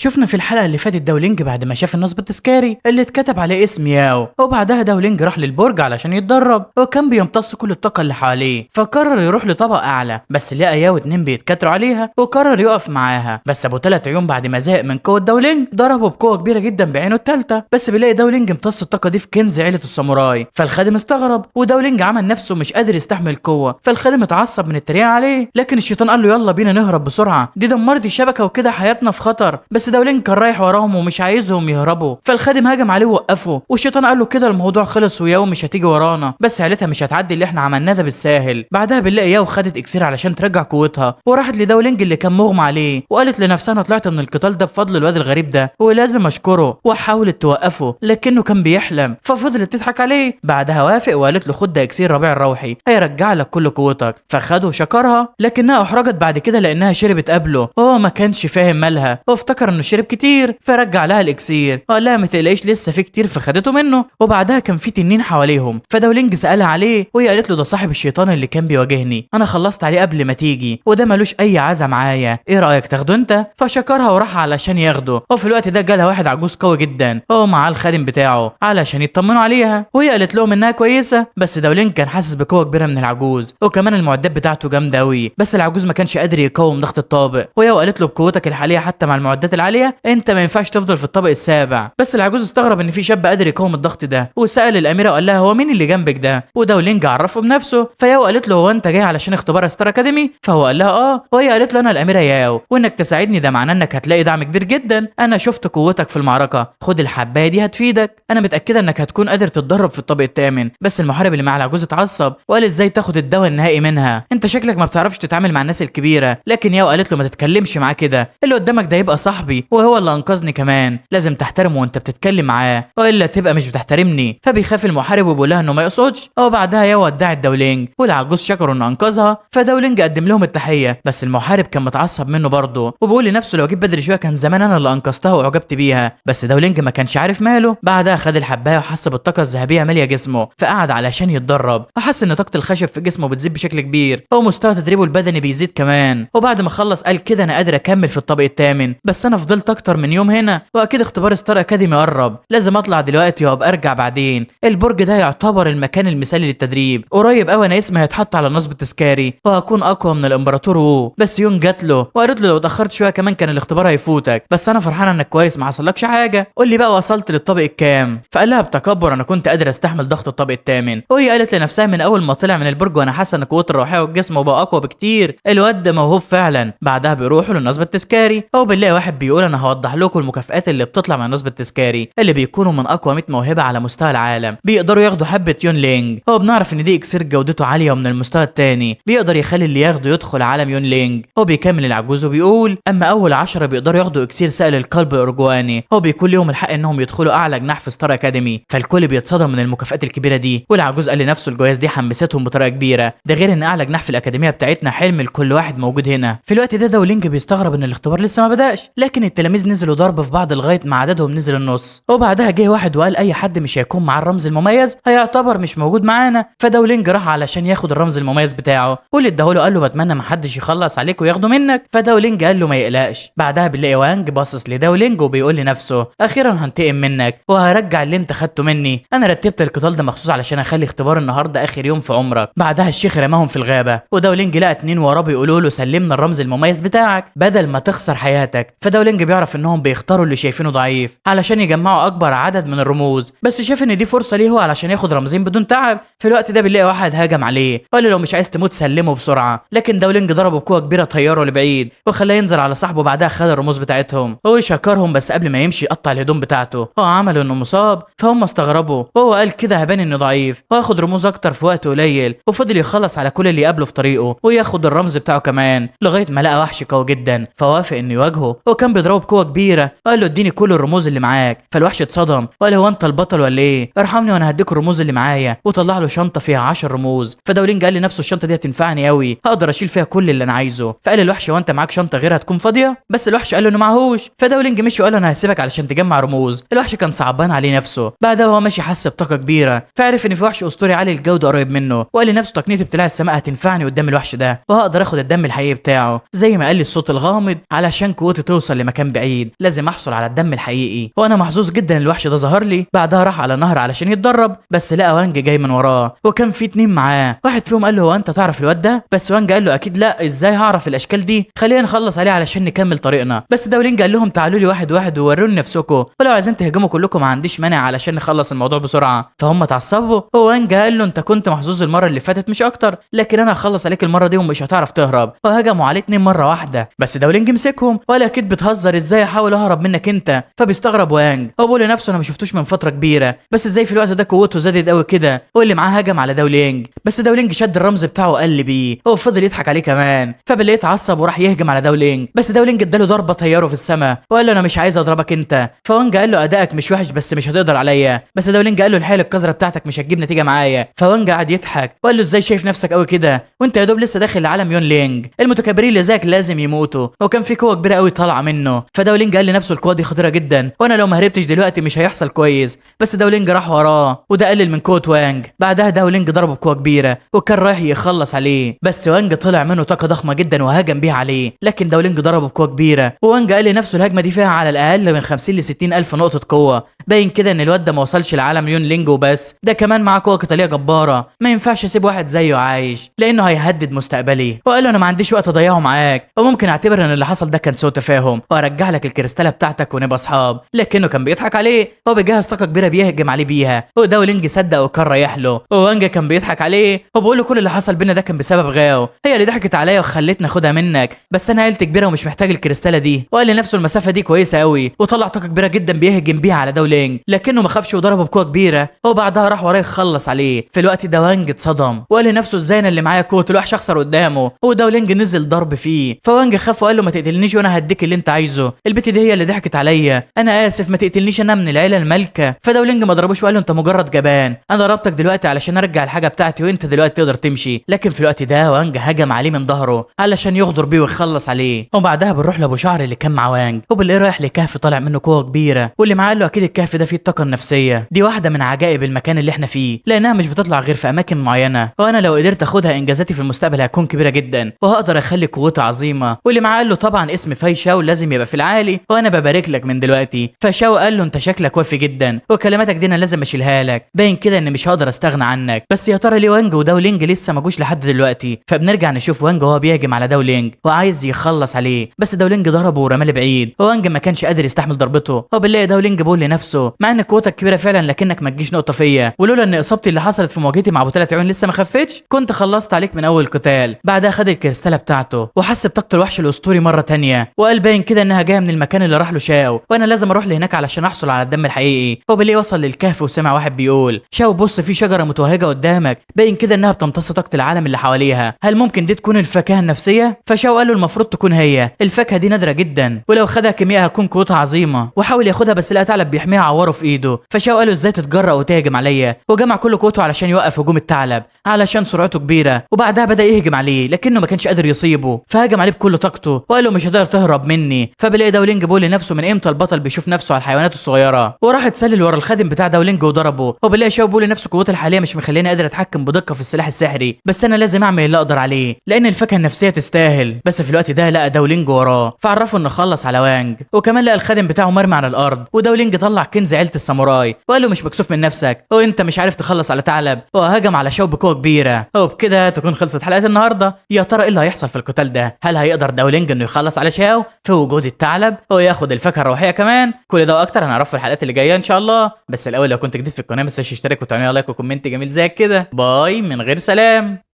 شفنا في الحلقة اللي فاتت دولينج بعد ما شاف النصب التذكاري اللي اتكتب عليه اسم ياو، وبعدها دولينج راح للبرج علشان يتدرب، وكان بيمتص كل الطاقة اللي حواليه، فقرر يروح لطبقة أعلى، بس لقى ياو اتنين بيتكاتروا عليها وقرر يقف معاها، بس أبو 3 عيون بعد ما زهق من قوة دولينج ضربه بقوة كبيرة جدا بعينه التالتة، بس بيلاقي دولينج امتص الطاقة دي في كنز عيلة الساموراي، فالخادم استغرب ودولينج عمل نفسه مش قادر يستحمل القوة، فالخادم اتعصب من التريقة عليه، لكن الشيطان قال له يلا بينا نهرب بسرعة، دي دمرت الشبكة وكده حياتنا في خطر، بس دولينج كان رايح وراهم ومش عايزهم يهربوا، فالخادم هجم عليه ووقفه، والشيطان قال له كده الموضوع خلص وياو مش هتيجي ورانا، بس عيلتها مش هتعدي اللي احنا عملناه ده بالساهل. بعدها بنلاقي ياو خدت اكسير علشان ترجع قوتها، وراحت لدولينج اللي كان مغمى عليه، وقالت لنفسها انا طلعت من القتال ده بفضل الواد الغريب ده ولازم اشكره، وحاولت توقفه لكنه كان بيحلم، ففضلت تضحك عليه. بعدها وافق وقالت له خد ده اكسير ربيع الروحي هيرجع لك كل قوتك، فخده وشكرها، لكنها احرجت بعد كده لانها شربت قبله، وهو ما كانش فاهم مالها وافتكر انه شرب كتير، فرجع لها الاكسير وقال لها ما تقلقيش لسه في كتير، فخدته منه. وبعدها كان في تنين حواليهم، فدولينج سالها عليه وهي قالت له ده صاحب الشيطان اللي كان بيواجهني، انا خلصت عليه قبل ما تيجي وده ملوش اي عزا معايا، ايه رايك تاخده انت؟ فشكرها وراح علشان ياخده، وفي الوقت ده جالها واحد عجوز قوي جدا هو مع الخادم بتاعه علشان يطمنوا عليها، وهي قالت لهم انها كويسه، بس دولينج كان حاسس بقوه كبيره من العجوز، وكمان المعدات بتاعته جامده قوي، بس العجوز ما كانش قادر يقاوم ضغط الطابق، وهي قالت له بقوتك الحاليه حتى مع المعدات العاليه انت ما ينفعش تفضل في الطابق السابع، بس العجوز استغرب ان في شاب قادر يقاوم الضغط ده، وسال الاميره وقال لها هو مين اللي جنبك ده، ودولينج عرفه بنفسه، فياو قالت له هو انت جاي علشان اختبار ستار اكاديمي؟ فهو قال لها اه، وهي قالت له انا الاميره ياو، وانك تساعدني ده معناه انك هتلاقي دعم كبير جدا، انا شفت قوتك في المعركه، خد الحبايه دي هتفيدك، انا متاكده انك هتكون قادر تتدرب في الطابق الثامن. بس المحارب اللي مع العجوز اتعصب وقال ازاي تاخد الدواء النهائي منها، انت شكلك ما بتعرفش تتعامل مع الناس الكبيره، لكن ياو قالت له ما تتكلمش معاه كده، اللي قدامك ده يبقى صاحبي وهو اللي انقذني كمان، لازم تحترمه وانت بتتكلم معاه والا تبقى مش بتحترمني. فبيخاف المحارب وبيقول لها انه ما يقصدش، وبعدها ياو ودعت دولينج، والعجوز شكره انه انقذها، فدولينج قدم لهم التحيه، بس المحارب كان متعصب منه برضه وبيقول لنفسه لو جيت بدري شويه كان زمان انا اللي انقذتها واعجبت بيها، بس دولينج ما كانش عارف ماله. بعدها خد الحبايه وحس بالطاقه الذهبيه ماليه جسمه، فقعد علشان يتدرب، فحس ان طاقه الخشب في جسمه بتزيد بشكل كبير، ومستوى تدريبه البدني بيزيد كمان، وبعد ما خلص قال كده انا قادر اكمل في الطابق الثامن، بس انا فضلت اكتر من يوم هنا، واكيد اختبار ستار اكاديمي قرب، لازم اطلع دلوقتي وابقى ارجع بعدين، البرج ده يعتبر المكان المثالي للتدريب، قريب قوي انا اسمي هيتحط على النصب التذكاري وهكون اقوى من الامبراطور وو. بس يون جات له وقالت له لو اتاخرت شويه كمان كان الاختبار هيفوتك، بس انا فرحانه انك كويس ما حصلكش حاجه، قول لي بقى وصلت للطابق الكام؟ فقال لها بتكبر انا كنت قادر استحمل ضغط الطابق الثامن، وهي قالت لنفسها من اول ما طلع من البرج وانا حاسه ان قوته الروحيه والجسم بقى اقوى بكتير، الواد ده موهوب فعلا. بعدها بيروحوا للنصب التذكاري، او بنلاقي واحد بيقول انا هوضح لكم المكافآت اللي بتطلع من النصب التذكاري اللي بيكونوا من اقوى 100 موهبه على مستوى العالم، بيقدروا ياخدوا حبه يون لينج، هو بنعرف ان دي اكسير جودته عاليه ومن المستوى الثاني بيقدر يخلي اللي ياخده يدخل عالم يون لينج. هو بيكمل العجوز وبيقول اما اول 10 بيقدروا ياخدوا اكسير سائل القلب الارجواني، هو بيكون لهم الحق انهم يدخلوا اعلى جناح في ستار اكاديمي، فالكل بيتصدم من المكافآت الكبيره دي، والعجوز قال لنفسه الجوائز دي حمستهم بطريقه كبيره، ده غير ان اعلى جناح في الاكاديميه بتاعتنا حلم لكل واحد موجود هنا. في الوقت ده دولينج بيستغرب ان الاختبار لسه ما بداش، لكن التلاميذ نزلوا ضرب في بعض لغايه ما عددهم نزل النص، وبعدها جه واحد وقال اي حد مش هيكون مع الرمز المميز هيعتبر مش موجود معانا، فدولينج راح علشان ياخد الرمز المميز بتاعه، واللي اداهوله قال له بتمنى ما حدش يخلص عليك وياخده منك، فدولينج قال له ما يقلقش. بعدها بنلاقي وانج باصص لدولينج وبيقول لنفسه اخيرا هنتقم منك وهرجع اللي انت خدته مني، انا رتبت القتال ده مخصوص علشان اخلي اختبار النهارده اخر يوم في عمرك. بعدها الشيخ رماهم في الغابه، ودولينج لقى 2 وراه بيقولوا له سلمنا الرمز المميز بتاعك بدل ما تخسر حياتك، فدولينج بيعرف انهم بيختاروا اللي شايفينه ضعيف علشان يجمعوا اكبر عدد من الرموز، بس شاف ان دي فرصه ليه هو علشان ياخد رمزين بدون تعب. في الوقت ده بنلاقي واحد هاجم عليه وقال له لو مش عايز تموت سلمه بسرعه، لكن دولينج ضربه بقوه كبيره طيره لبعيد وخلاه ينزل على صاحبه، بعدها خد الرموز بتاعتهم، هو شكرهم بس قبل ما يمشي قطع الهدوم بتاعته، هو عمل انه مصاب فهم استغربوا، وهو قال كده هبان انه ضعيف وهاخد رموز اكتر في وقت قليل، وفضل يخلص على كل اللي يقابله في طريقه وياخد الرمز بتاعه كمان لغايه ما لقى وحش قوي جدا، فوافق انه يواجهه، هو كان بيضربه بقوه كبيره وقال له اديني كل الرموز اللي معاك، فالوحش اتصدم وقال هو انت البطل ولا ايه؟ ارحمني وانا هديك الرموز اللي معايا، وطلع له شنطه فيها 10 رموز، فدولينج قال لنفسه الشنطه دي هتنفعني قوي هقدر اشيل فيها كل اللي انا عايزه، فقال الوحش هو انت معاك شنطه غيرها هتكون فاضيه؟ بس الوحش قال له انه معهوش، فدولينج مشي وقال له انا هسيبك علشان تجمع رموز، الوحش كان صعبان عليه نفسه. بعدها هو ماشي حس بطاقه كبيره، فعرف ان في وحش اسطوري عالي الجوده قريب منه، وقال لنفسه تقنيه ابتلاع السماء هتنفعني قدام الوحش ده، وهقدر اخد الدم الحقيقي بتاعه زي ما قال لي الصوت الغامض علشان قوتي توصل مكان بعيد، لازم احصل على الدم الحقيقي. وانا محظوظ جدا الوحش ده ظهر لي. بعدها راح على نهر علشان يتدرب، بس لقى وانج جاي من وراه وكان في 2 معاه. واحد فيهم قال له هو انت تعرف الواد ده؟ بس وانج قال له اكيد لا، ازاي هعرف الاشكال دي؟ خلينا نخلص عليه علشان نكمل طريقنا. بس داولينج قال لهم تعالوا لي واحد واحد ووروني نفسكم، ولو عايزين تهجموا كلكم ما عنديش مانع علشان نخلص الموضوع بسرعه. فهم اتعصبوا. وانج قال له انت كنت محظوظ المره اللي فاتت مش اكتر، لكن انا هخلص عليك المره دي ومش هتعرف تهرب. وهجموا عليه 2 مره واحده، بس داولينج مسكهم وقال اكيد بتهزر، ازاي احاول اهرب منك انت؟ فبيستغرب وانج. هو بيقول لنفسه انا ما شفتوش من فتره كبيره، بس ازاي في الوقت ده قوته زادت قوي كده؟ واللي معاه هجم على داولينج، بس داولينج شد الرمز بتاعه وقل بيه. هو فضل يضحك عليه كمان، فباللي اتعصب وراح يهجم على داولينج، بس داولينج اداله ضربه طياره في السماء وقال له انا مش عايز اضربك انت. فوانج قال له ادائك مش وحش بس مش هتقدر عليا. بس داولينج قال له الحيل القذره بتاعتك مش هتجيب نتيجه معايا. فوانج قعد يضحك وقال له ازاي شايف نفسك قوي كده وانت يا دوب لسه داخل لعالم يون لينج؟ المتكبرين اللي زيك لازم يموتوا. وكان في قوه كبيره قوي طالعه منه. فداولينج قال لنفسه القوه دي خطيره جدا وانا لو ما هربتش دلوقتي مش هيحصل كويس. بس داولينج راح وراه وده قلل من قوه وانج. بعدها داولينج ضربه بقوه كبيره وكان رايح يخلص عليه، بس وانج طلع منه طاقه ضخمه جدا وهجم بيها عليه، لكن داولينج ضربه بقوه كبيره. وانج قال لنفسه الهجمه دي فيها على الاقل من 50 ل 60 الف نقطه قوه. باين كده ان الواد ده ما وصلش لعالم يون لينج وبس، ده كمان معاه قوه قتاليه جباره. ما ينفعش اسيب واحد زيه عايش لانه هيهدد مستقبلي. وقال له انا ما عنديش وقت اضيعه معاك، وممكن اعتبر ان اللي حصل ده كان سوء تفاهم وارجع لك الكريستاله بتاعتك ونبقى اصحاب. لكنه كان بيضحك عليه. هو بيجهز طاقه كبيره بيهجم عليه بيها، وداولينج صدق وكان رايح له. وانج كان بيضحك عليه وبيقول له كل اللي حصل بينا ده كان بسبب غاو، هي اللي ضحكت عليا وخلتني اخدها منك، بس انا عيلتي كبيره ومش محتاج الكريستاله دي. وقال لنفسه المسافه دي كويسه قوي وطلع طاقه كبيره جدا بيهجم بيها على داولينج، لكنه ما خافش وضربه بقوه كبيره. وبعدها راح وراه يخلص عليه. في الوقت ده وانج اتصدم وقال لنفسه ازاي انا اللي معايا قوه الوحش اخسر قدامه؟ وداولينج نزل ضرب فيه. فوانج خاف وقال له ما تقتلنيش وانا هديك اللي انت عايزه، البت دي هي اللي ضحكت عليا، انا اسف ما تقتلنيش انا من العيله المالكه. فداولينج ما ضربوش وقال له انت مجرد جبان، انا ضربتك دلوقتي علشان ارجع الحاجه بتاعتي وانت دلوقتي تقدر تمشي. لكن في الوقت ده وانج هجم عليه من ظهره علشان يغدر بيه ويخلص عليه. وبعدها بنروح لابو شعر اللي كان مع وانج، وبنلاقيه رايح لكهف طالع منه قوه كبيره، واللي معاه قال له اكيد الكهف ده فيه الطاقه النفسيه، دي واحده من عجائب المكان اللي احنا فيه لانها مش بتطلع غير في اماكن معينه، وانا لو قدرت اخدها انجازاتي في المستقبل هتكون كبيره جدا وهقدر اخلي قوتي عظيمه. واللي معاه قال له طبعا اسم فاي شاو لازم يبقى في العالي وانا ببارك لك من دلوقتي. فشاو قال له انت شكلك وافي جدا وكلماتك دي انا لازم اشيلها لك، باين كده ان مش هقدر استغنى عنك. بس يا ترى ليه وانج وداولينج لسه ما جوش لحد دلوقتي؟ فبنرجع نشوف وانج وهو بيهجم على داولينج وعايز يخلص عليه، بس داولينج ضربه ورماه لبعيد وانج ما كانش قادر يستحمل ضربته. وبالله داولينج بيقول لنفسه مع ان قوتك كبيره فعلا لكنك ما تجيش نقطه فيا، ولولا ان اصابتي اللي حصلت في مواجهتي مع ابو 3 عيون لسه ما خفتش كنت خلصت عليك من اول قتال. بعدها خد الكريستاله بتاعته وحس بطاقه الوحش الاسطوري مره تانية، وقال باين كده انها جايه من المكان اللي راح له شاو وانا لازم اروح لهناك علشان احصل على الدم الحقيقي. وبالله وصل للكهف وسمع واحد بيقول شاو بص في شجره متوهجه قدامك باين كده انها بتمتص طاقه العالم اللي حواليها، هل ممكن دي تكون الفاكهه النفسيه؟ فشاو قال له المفروض تكون هي، الفاكهه دي نادره جدا ولو خدها كيمياء هتكون قوتها عظيمه. وحاول ياخدها بس لقى ثعلب بيحميها عوره في ايده. فشاو قال له ازاي تتجرأ وتهجم عليا؟ وجمع كل قوته علشان يوقف هجوم الثعلب علشان سرعته كبيره. وبعدها بدا يهجم عليه لكنه ما كانش قادر يصيبه، فهجم عليه بكل طاقته وقال له مش هتقدر تهرب مني. فبلاقي داولينج بيقول لنفسه من امتى البطل بيشوف نفسه على الحيوانات الصغيره، وراح اتسلل ورا الخادم بتاع داولينج وضربه. وبلاقي شاو بيقول لنفسه قوته الحاليه مش مخليني قادر اتحكم بدقه في السلاح السحري، بس انا لازم اعمل اللي اقدر عليه لان الفاكهه النفسيه تستاهل. بس في الوقت ده لقى داولينج وراه فعرفه انه خلص على وانج، وكمان لقى الخادم بتاعه مرمي على الارض. وداولينج طلع كنز عيله الساموراي وقال له مش مكسوف من نفسك وانت مش عارف تخلص على ثعلب؟ وهجم على شاو بقوه كبيره. وبكده تكون خلصت حلقه النهارده. يا ترى ايه اللي هيحصل في القتال ده؟ هل هيقدر داولينج انه يخلص على شاو في وجود الثعلب وياخد الفاكهه الروحيه كمان؟ كل ده واكتر هنعرفه في الحلقات اللي جايه ان شاء الله. بس الاول لو كنت جديد في القناه ما تنساش تشترك وتعمل لايك وكومنت جميل زي كده. باي من غير سلام.